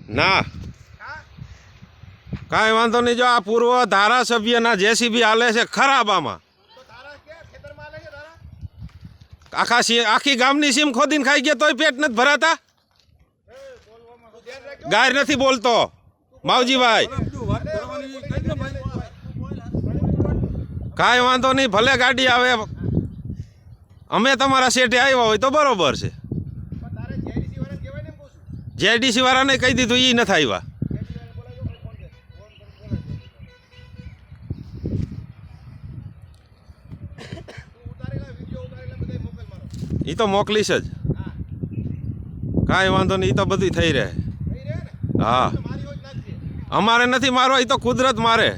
ના કાંઈ વાંધો નહીં. જો આ પૂર્વ ધારાસભ્યના જેસીબી હાલે છે ખરાબ. આમાં આખી ગામની સીમ ખોદીને ખાઈ ગયા તોય પેટ નથી ભરાતા. ગાય નથી બોલતો માવજીભાઈ. કાંઈ વાંધો નહીં, ભલે ગાડી આવે. અમે તમારા શેઠે આવ્યા હોય તો બરોબર છે. જેડીસી વાળાને કહી દીધું, એ નથી આવ્યા. એ તો મોકલીશ જ. કાંઈ વાંધો નહીં, એ તો બધું થઈ રહે. હા, અમારે નથી મારવા, એ તો કુદરત મારે.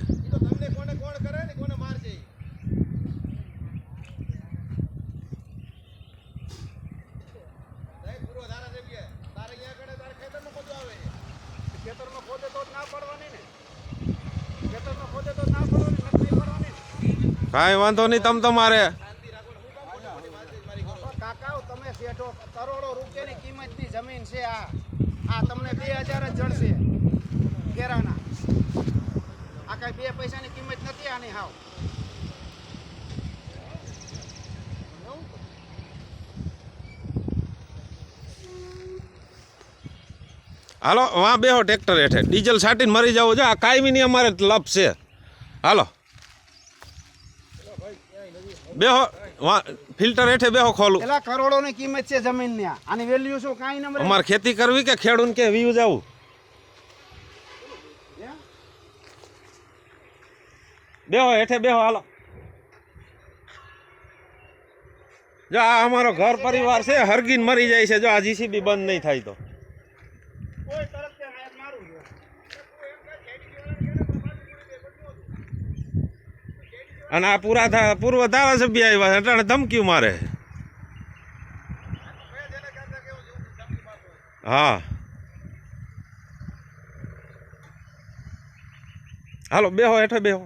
કાંઈ વાંધો નહીં, તમ તમારે કરોડો રૂપિયાની કિંમતની જમીન છે. આ તમને 2000 જ જડશે કેરાના. આ કઈ 2 પૈસાની કિંમત નથી આની. હાવ હાલો વાં બેહો ટ્રેક્ટર હેઠે. ડીઝલ છાંટીને મરી જાવ. જો આ કાયમીની અમારે લપ છે. હાલો બેહો, ફિલ્ટર હેઠે બેહો. ખોલું. પેલા કરોડોની કિંમત છે જમીનની. આની વેલ્યુ શું કાંઈ નંબર. અમારે ખેતી કરવી કે ખેડૂત કે વ્યૂ જવું? બેહો હેઠે બેહો. હાલો જો આ અમારો ઘર પરિવાર છે, હરગીન મરી જાય છે. જો આ જીસીબી બંધ નહીં થાય તો. અને આ પૂર્વ ધારાસભ્ય આવ્યા અટાણે ધમકી મારે. હા હાલો બેહો હેઠે બેહો.